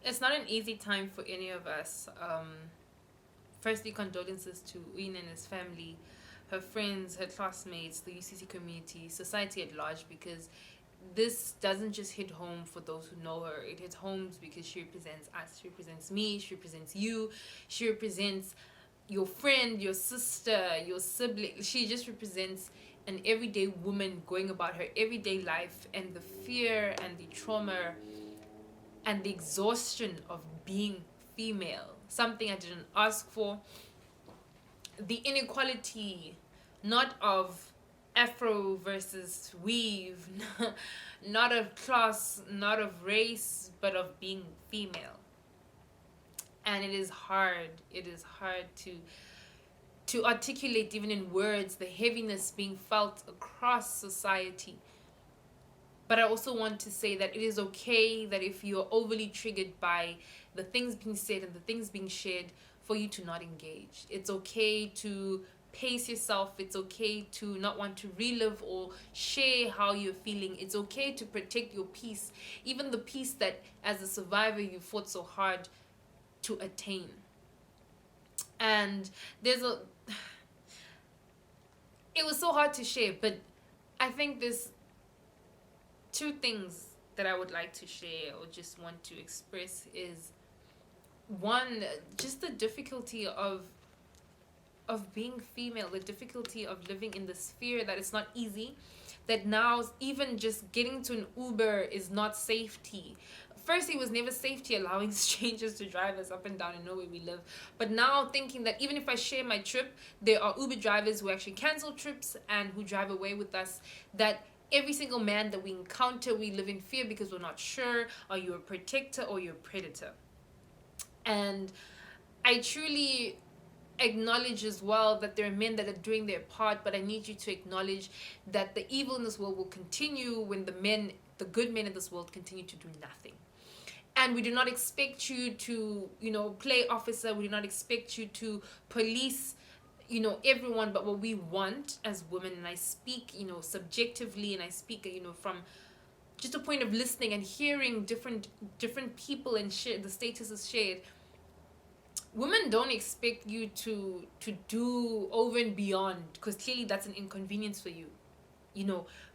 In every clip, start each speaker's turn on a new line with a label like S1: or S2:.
S1: It's not an easy time for any of us. Firstly, condolences to Uyinene's family, her friends, her classmates, the UCC community, society at large, because this doesn't just hit home for those who know her. It hits home because she represents us. She represents me. She represents you. She represents your friend, your sister, your sibling. She just represents an everyday woman going about her everyday life, and the fear and the trauma and the exhaustion of being female. Something I didn't ask for. The inequality, not of afro versus weave, not of class, not of race, but of being female. And it is hard. It is hard to articulate even in words the heaviness being felt across society. But I also want to say that it is okay that if you're overly triggered by the things being said and the things being shared, for you to not engage. It's okay to pace yourself. It's okay to not want to relive or share how you're feeling. It's okay to protect your peace, even the peace that as a survivor you fought so hard to attain. And it was so hard to share, but I think there's two things that I would like to share or just want to express is one, just the difficulty of being female, the difficulty of living in this fear that it's not easy, that now even just getting to an Uber is not safety. First, it was never safety allowing strangers to drive us up and down and know where we live. But now thinking that even if I share my trip, there are Uber drivers who actually cancel trips and who drive away with us, that every single man that we encounter, we live in fear because we're not sure, are you a protector or you're a predator? And I truly acknowledge as well that there are men that are doing their part, but I need you to acknowledge that the evil in this world will continue when the good men in this world continue to do nothing. And we do not expect you to, play officer. We do not expect you to police, everyone. But what we want as women, and I speak, subjectively, and I speak, from just a point of listening and hearing different people and share the statuses shared. Women don't expect you to do over and beyond, because clearly that's an inconvenience for you,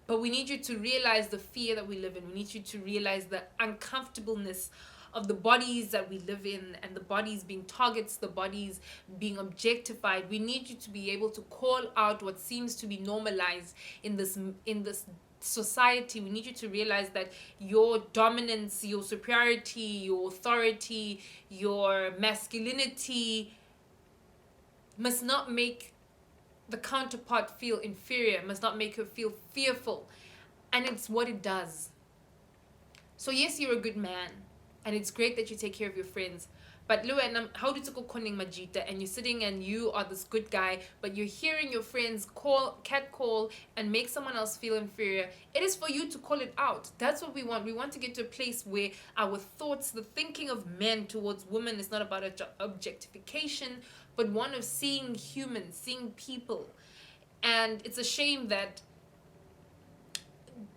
S1: but we need you to realize the fear that we live in. We need you to realize the uncomfortableness of the bodies that we live in, and the bodies being targets, the bodies being objectified. We need you to be able to call out what seems to be normalized in this society. We need you to realize that your dominance, your superiority, your authority, your masculinity must not make the counterpart feel inferior, must not make her feel fearful. And it's what it does. So yes, you're a good man, and it's great that you take care of your friends. But how did you go koning majita, and you're sitting and you are this good guy, but you're hearing your friends call and make someone else feel inferior. It is for you to call it out. That's what we want. We want to get to a place where our thoughts, the thinking of men towards women is not about objectification, but one of seeing humans, seeing people. And it's a shame that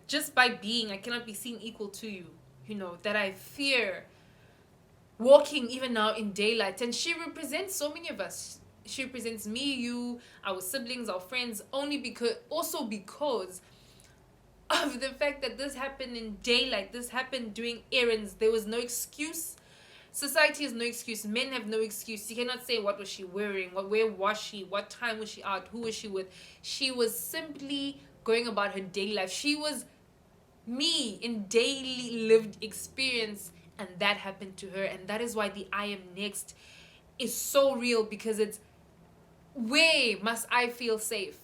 S1: just by being, I cannot be seen equal to you, that I fear walking even now in daylight. And she represents so many of us. She represents me, you, our siblings, our friends, also because of the fact that this happened in daylight. This happened doing errands. There was no excuse. Society has no excuse. Men have no excuse. You cannot say what was she wearing, where was she, what time was she out, who was she with. She was simply going about her daily life. She was me in daily lived experience, and that happened to her. And that is why the I am next is so real, because it's, where must I feel safe?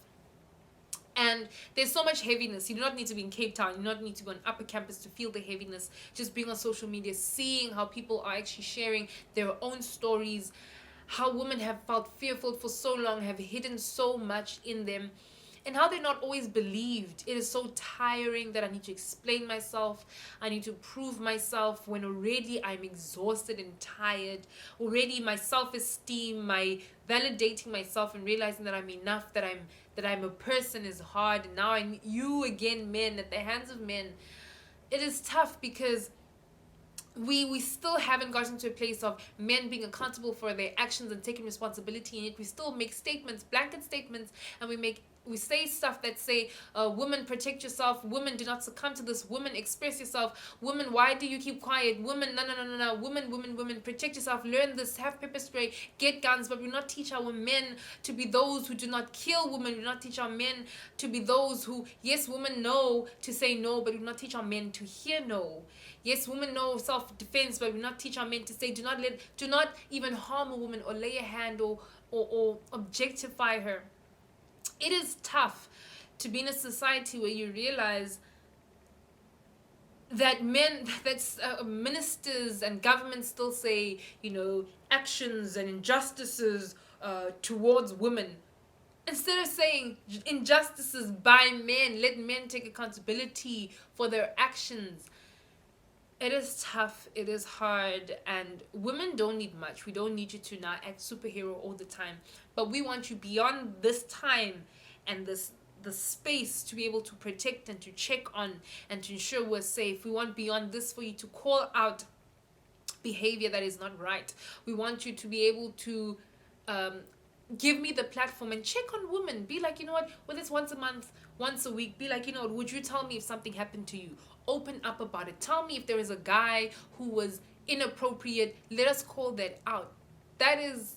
S1: And there's so much heaviness. You do not need to be in Cape Town. You do not need to go on upper campus to feel the heaviness. Just being on social media, seeing how people are actually sharing their own stories, how women have felt fearful for so long, have hidden so much in them, and how they're not always believed. It is so tiring that I need to explain myself. I need to prove myself when already I'm exhausted and tired. Already my self-esteem, my validating myself and realizing that I'm enough, that I'm a person is hard. And now you again, men, at the hands of men. It is tough because we still haven't gotten to a place of men being accountable for their actions and taking responsibility, and yet we still make statements, blanket statements, and we say stuff that say, woman, protect yourself, woman, do not succumb to this, woman, express yourself, woman, why do you keep quiet, woman, no, woman, protect yourself, learn this, have pepper spray, get guns. But we not teach our men to be those who do not kill women. We not teach our men to be those who, yes, women know to say no, but we not teach our men to hear no. Yes, women know self-defense, but we not teach our men to say, do not even harm a woman or lay a hand or objectify her. It is tough to be in a society where you realize that ministers and governments still say, actions and injustices towards women, instead of saying injustices by men. Let men take accountability for their actions. It is tough, it is hard, and women don't need much. We don't need you to now act superhero all the time, but we want you beyond this time and the space to be able to protect and to check on and to ensure we're safe. We want beyond this for you to call out behavior that is not right. We want you to be able to give me the platform and check on women. Be like, whether it's once a month, once a week, be like, would you tell me if something happened to you? Open up about it. Tell me if there is a guy who was inappropriate. Let us call that out. That is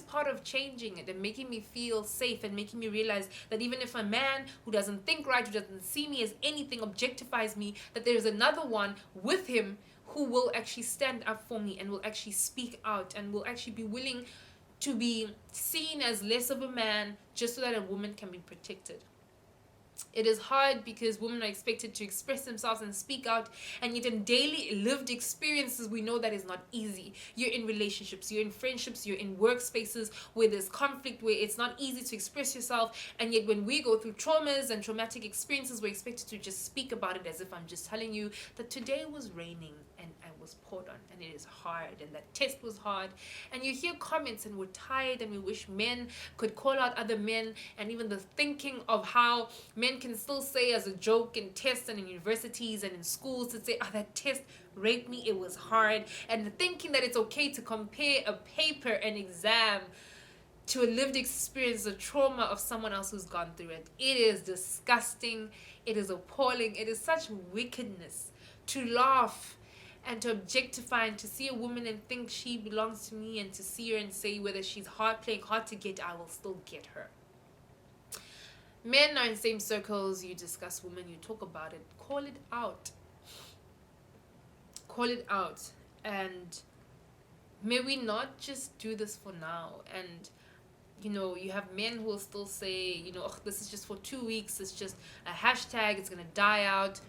S1: part of changing it and making me feel safe and making me realize that even if a man who doesn't think right, who doesn't see me as anything, objectifies me, that there's another one with him who will actually stand up for me and will actually speak out and will actually be willing to be seen as less of a man just so that a woman can be protected. It is hard because women are expected to express themselves and speak out, and yet in daily lived experiences we know that is not easy. You're in relationships, you're in friendships, you're in workspaces where there's conflict, where it's not easy to express yourself, and yet when we go through traumas and traumatic experiences, we're expected to just speak about it as if I'm just telling you that today was raining and I was poured on, and it is hard, and that test was hard. And you hear comments and we're tired and we wish men could call out other men, and even the thinking of how men can still say as a joke in tests and in universities and in schools to say, that test raped me, it was hard. And the thinking that it's okay to compare a paper, an exam, to a lived experience, a trauma of someone else who's gone through it. It is disgusting. It is appalling. It is such wickedness to laugh and to objectify and to see a woman and think she belongs to me, and to see her and say whether she's playing hard to get, I will still get her. Men are in same circles, you discuss women, you talk about it, call it out. Call it out. And may we not just do this for now. And you have men who will still say, this is just for 2 weeks, it's just a hashtag, it's gonna die out.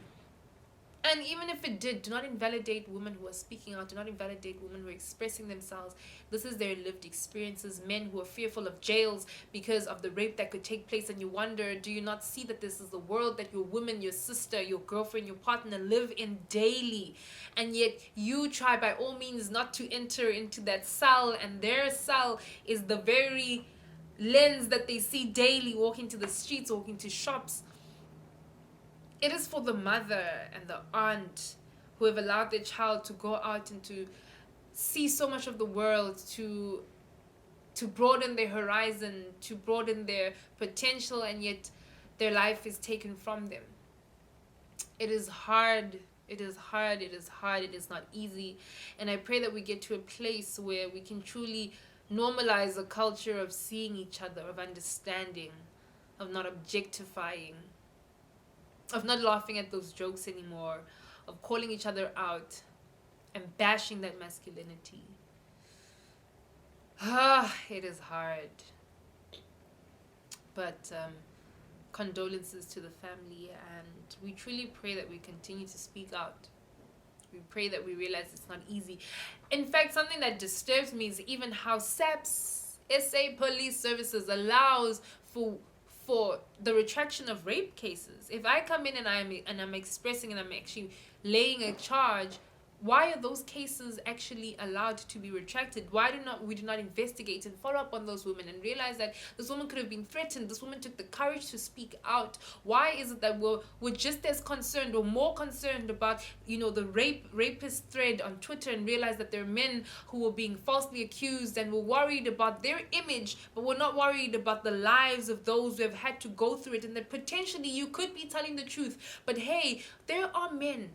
S1: And even if it did, do not invalidate women who are speaking out. Do not invalidate women who are expressing themselves. This is their lived experiences. Men who are fearful of jails because of the rape that could take place. And you wonder, do you not see that this is the world that your woman, your sister, your girlfriend, your partner live in daily? And yet you try by all means not to enter into that cell. And their cell is the very lens that they see daily, walking to the streets, walking to shops. It is for the mother and the aunt who have allowed their child to go out and to see so much of the world, to broaden their horizon, to broaden their potential, and yet their life is taken from them. It is hard. It is hard. It is hard. It is not easy. And I pray that we get to a place where we can truly normalize a culture of seeing each other, of understanding, of not objectifying, of not laughing at those jokes anymore, of calling each other out and bashing that masculinity. It is hard. But condolences to the family, and we truly pray that we continue to speak out. We pray that we realize it's not easy. In fact, something that disturbs me is even how SAPS, SA Police Services, allows for the retraction of rape cases. If I come in and I'm expressing and I'm actually laying a charge, Why are those cases actually allowed to be retracted? Why do not investigate and follow up on those women and realize that this woman could have been threatened? This woman took the courage to speak out. Why is it that we're just as concerned or more concerned about, the rapist thread on Twitter, and realize that there are men who were being falsely accused, and we're worried about their image, but we're not worried about the lives of those who have had to go through it, and that potentially you could be telling the truth, but hey, there are men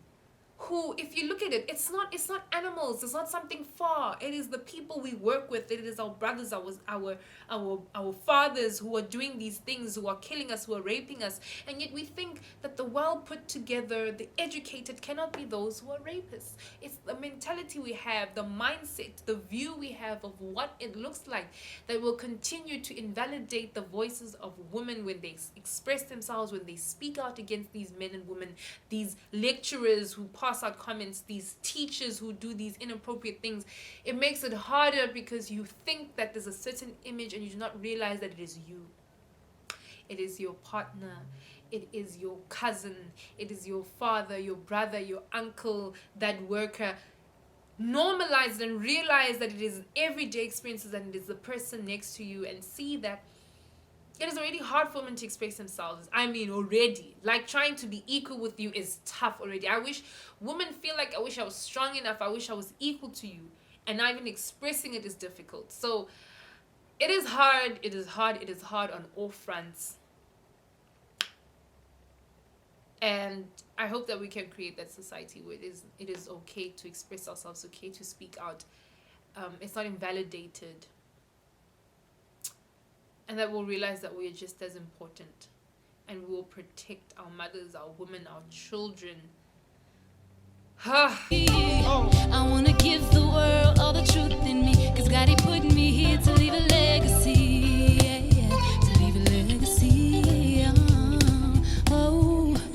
S1: who, if you look at it, it's not animals, it's not something far, it is the people we work with, it is our brothers, our fathers who are doing these things, who are killing us, who are raping us, and yet we think that the well put together, the educated cannot be those who are rapists. It's the mentality we have, the mindset, the view we have of what it looks like, that will continue to invalidate the voices of women when they express themselves, when they speak out against these men and women, these lecturers who pass out comments, these teachers who do these inappropriate things. It makes it harder because you think that there's a certain image and you do not realize that it is you. It is your partner. It is your cousin. It is your father, your brother, your uncle, that worker. Normalize it and realize that it is everyday experiences, and it is the person next to you, and see that it is already hard for women to express themselves. Already. Like, trying to be equal with you is tough already. I wish women feel like, I wish I was strong enough. I wish I was equal to you. And not even expressing it is difficult. So, it is hard. It is hard. It is hard on all fronts. And I hope that we can create that society where it is okay to express ourselves, okay to speak out. It's not invalidated. And that we'll realize that we are just as important, and we'll protect our mothers, our women, our children. I want to give the world all the truth in me, 'cause God, he put me here to